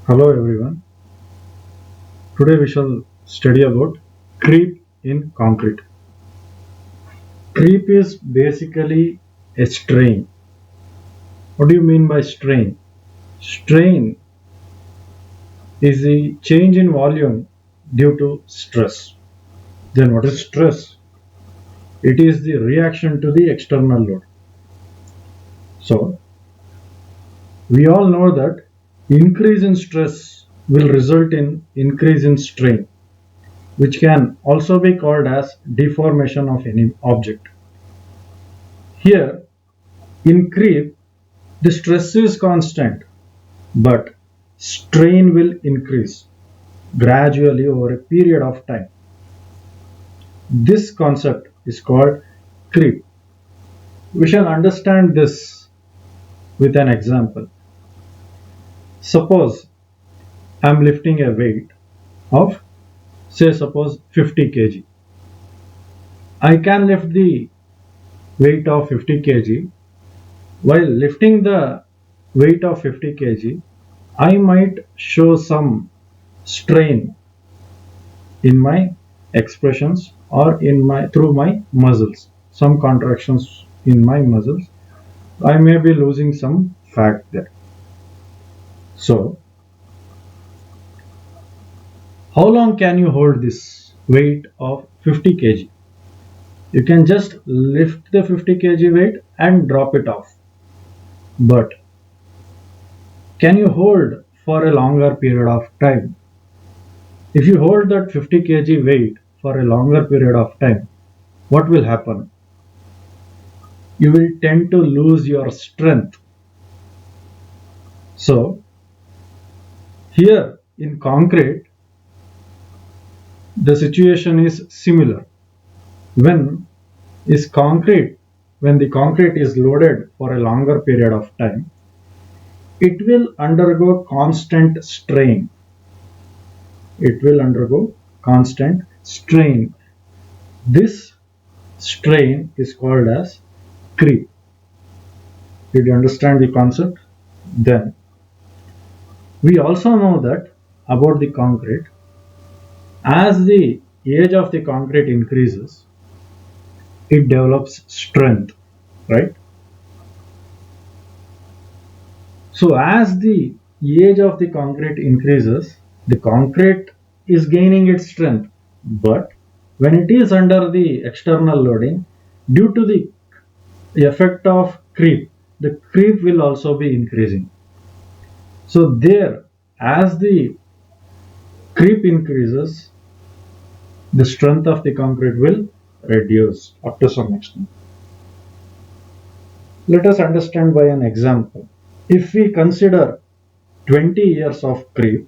Hello everyone. Today we shall study about creep in concrete. Creep is basically a strain. What do you mean by strain? Strain is the change in volume due to stress. Then what is stress? It is the reaction to the external load. So we all know that increase in stress will result in increase in strain, which can also be called as deformation of any object. Here, in creep, the stress is constant, but strain will increase gradually over a period of time. This concept is called creep. We shall understand this with an example. Suppose I am lifting a weight of, say, suppose 50 kg. I can lift the weight of 50 kg. While lifting the weight of 50 kg, I might show some strain in my expressions or in my through my muscles, some contractions in my muscles. I may be losing some fat there. So how long can you hold this weight of 50 kg? You can just lift the 50 kg weight and drop it off, but can you hold for a longer period of time? If you hold that 50 kg weight for a longer period of time, what will happen? You will tend to lose your strength. So here in concrete, the situation is similar. When is concrete, when the concrete is loaded for a longer period of time, it will undergo constant strain. It will undergo constant strain. This strain is called as creep. Did you understand the concept? Then we also know that about the concrete, as the age of the concrete increases, it develops strength, right? So as the age of the concrete increases, the concrete is gaining its strength, but when it is under the external loading, due to the effect of creep, the creep will also be increasing. So there, as the creep increases, the strength of the concrete will reduce up to some extent. Let us understand by an example. If we consider 20 years of creep,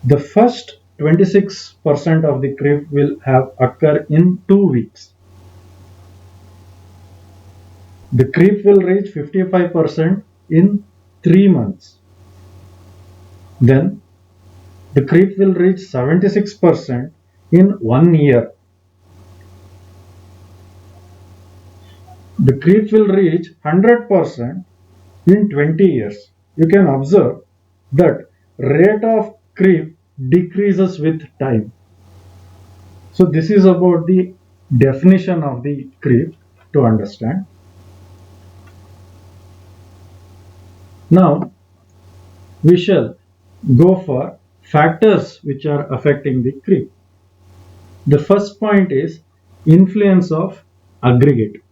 the first 26% of the creep will have occur in 2 weeks. The creep will reach 55% in 3 months. Then the creep will reach 76% in 1 year. The creep will reach 100% in 20 years. You can observe that rate of creep decreases with time. So this is about the definition of the creep to understand. Now we shall go for factors which are affecting the creep. The first point is influence of aggregate.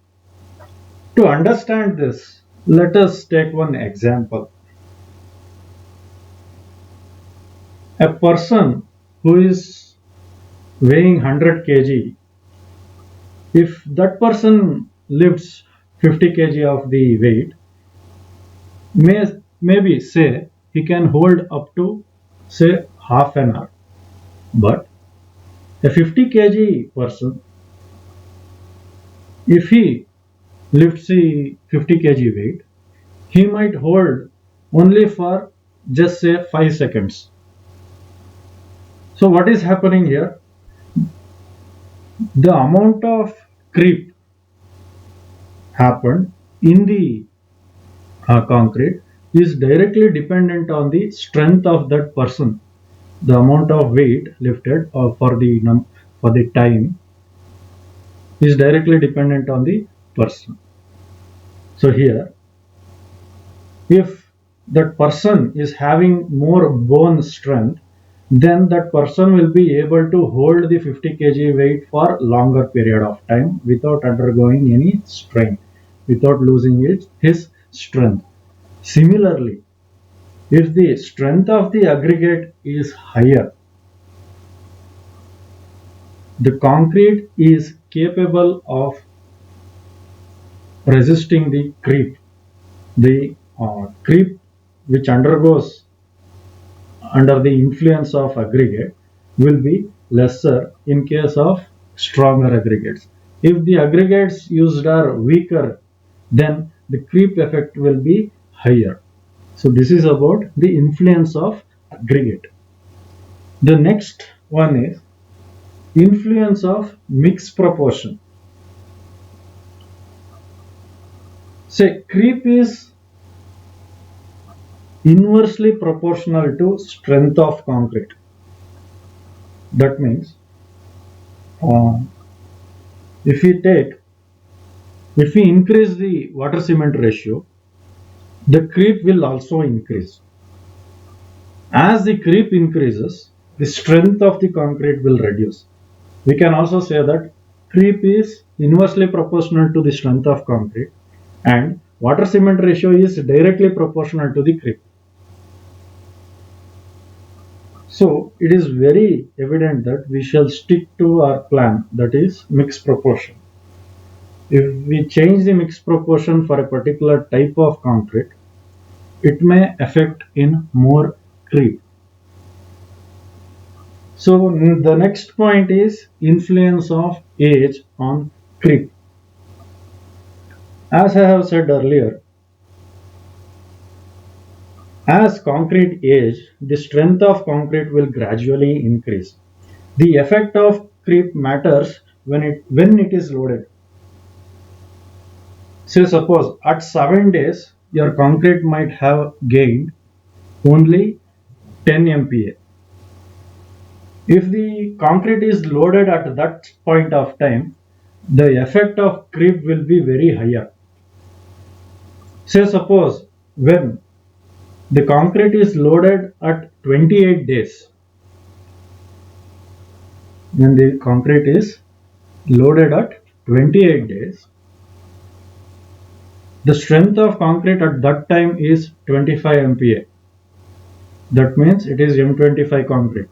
To understand this, let us take one example. A person who is weighing 100 kg, if that person lifts 50 kg of the weight, maybe say he can hold up to say half an hour. But a 50 kg person, if he lifts the 50 kg weight, he might hold only for just say 5 seconds. So what is happening here? The amount of creep happened in the concrete is directly dependent on the strength of that person. The amount of weight lifted for the time is directly dependent on the person. So here, if that person is having more bone strength, then that person will be able to hold the 50 kg weight for longer period of time without undergoing any strain, without losing his strength. Similarly, if the strength of the aggregate is higher, the concrete is capable of resisting the creep. The creep which undergoes under the influence of aggregate will be lesser in case of stronger aggregates. If the aggregates used are weaker, then the creep effect will be higher. So this is about the influence of aggregate. The next one is influence of mixed proportion. Say creep is inversely proportional to strength of concrete. That means uh, if we increase the water cement ratio, the creep will also increase. As the creep increases, the strength of the concrete will reduce. We can also say that creep is inversely proportional to the strength of concrete and water cement ratio is directly proportional to the creep. So it is very evident that we shall stick to our plan, that is mixed proportion. If we change the mixed proportion for a particular type of concrete, it may affect in more creep. So the next point is influence of age on creep. As I have said earlier, as concrete age, the strength of concrete will gradually increase. The effect of creep matters when it is loaded. Say suppose at 7 days your concrete might have gained only 10 MPa. If the concrete is loaded at that point of time, the effect of creep will be very higher. Say suppose when the concrete is loaded at 28 days, when the concrete is loaded at 28 days, the strength of concrete at that time is 25 MPa. That means it is M25 concrete.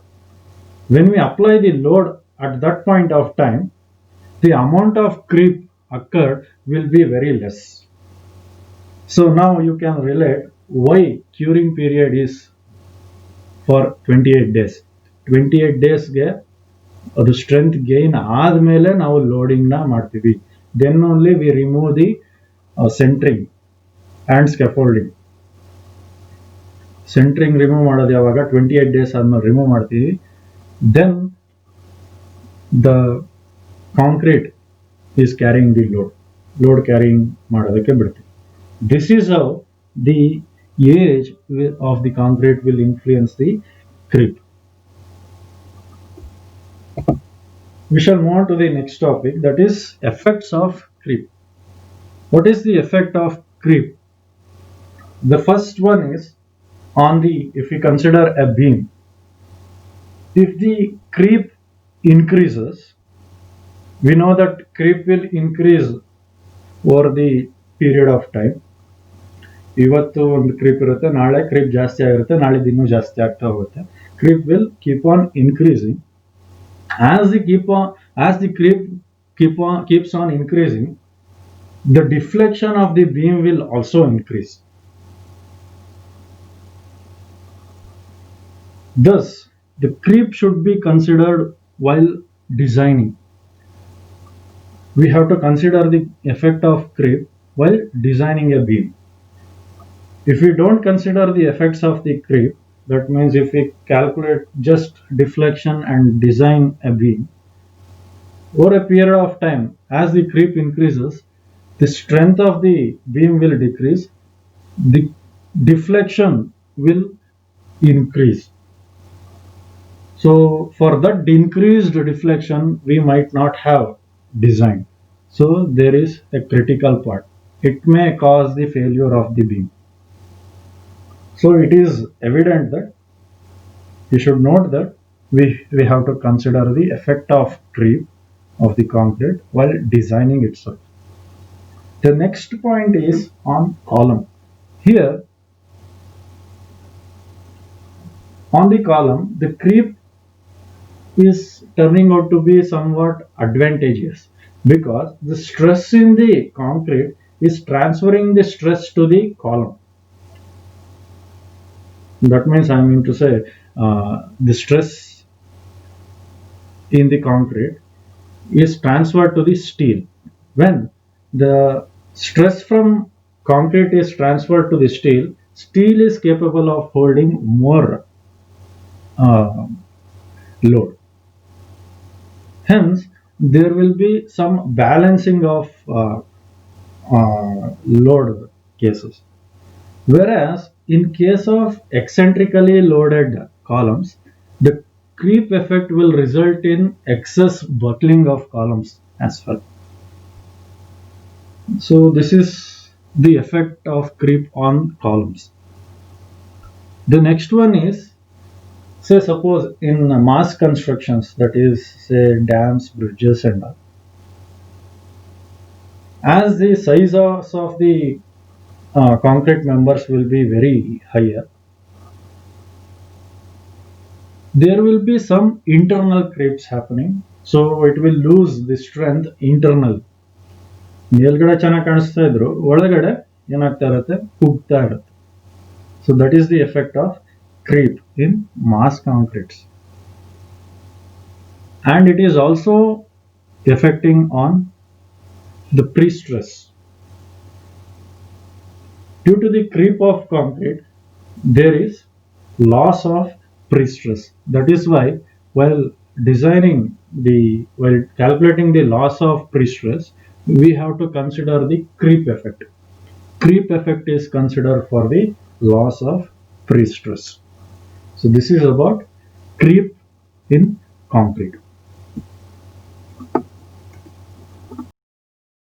When we apply the load at that point of time, the amount of creep occurred will be very less. So now you can relate why curing period is for 28 days. 28 days ಗೆ ಅದು strength gain ಆದ್ಮೇಲೆ ನಾವು loading ನ ಮಾಡ್ತೀವಿ. Then only we remove the centering and scaffolding. Centering remove ಮಾಡೋದು ಯಾವಾಗ 28 days ಆದ್ಮೇಲೆ remove ಮಾಡ್ತೀವಿ. Then the concrete is carrying the load carrying ಮಾಡೋದಕ್ಕೆ ಬಿಡ್ತೀವಿ. This is how the age of the concrete will influence the creep. We shall move on to the next topic, that is effects of creep. What is the effect of creep? The first one is if we consider a beam, if the creep increases, we know that creep will increase over the period of time. ಇವತ್ತು ಒಂದು creep ಇರುತ್ತೆ, ನಾಳೆ creep ಜಾಸ್ತಿ ಆಗಿರುತ್ತೆ, ನಾಳೆ ಇನ್ನೂ ಜಾಸ್ತಿ ಆಗ್ತಾ ಹೋಗುತ್ತೆ. Creep will keep on increasing. As the creep keeps on increasing, the deflection of the beam will also increase. Thus, the creep should be considered while designing. We have to consider the effect of creep while designing a beam. If we don't consider the effects of the creep, that means if we calculate just deflection and design a beam, over a period of time, as the creep increases, the strength of the beam will decrease, the deflection will increase. So for that increased deflection, we might not have design. So there is a critical part. It may cause the failure of the beam. So it is evident that you should note that we have to consider the effect of creep of the concrete while designing itself. The next point is on column. Here on the column, the creep is turning out to be somewhat advantageous because the stress in the concrete is transferring the stress to the column. That means I mean to say the stress in the concrete is transferred to the steel. When the stress from concrete is transferred to the steel, steel is capable of holding more uh, load. Hence, there will be some balancing of load cases. Whereas in case of eccentrically loaded columns, the creep effect will result in excess buckling of columns as well. So this is the effect of creep on columns. The next one is, say suppose in mass constructions, that is say dams, bridges and all, as the size of the concrete members will be very higher, there will be some internal creeps happening, so it will lose the strength internal. ಮೇಲ್ಗಡೆ ಚೆನ್ನಾಗಿ ಕಾಣಿಸ್ತಾ ಇದ್ರು ಒಳಗಡೆ ಏನಾಗ್ತಾ ಇರುತ್ತೆ, ಕುಗ್ತಾ ಇರುತ್ತೆ. So that is the effect of creep in mass concretes, and it is also affecting on the pre-stress. Due to the creep of concrete, there is loss of pre-stress. That is why while while calculating the loss of pre-stress, we have to consider the creep effect. Creep effect is considered for the loss of pre-stress. So this is about creep in concrete.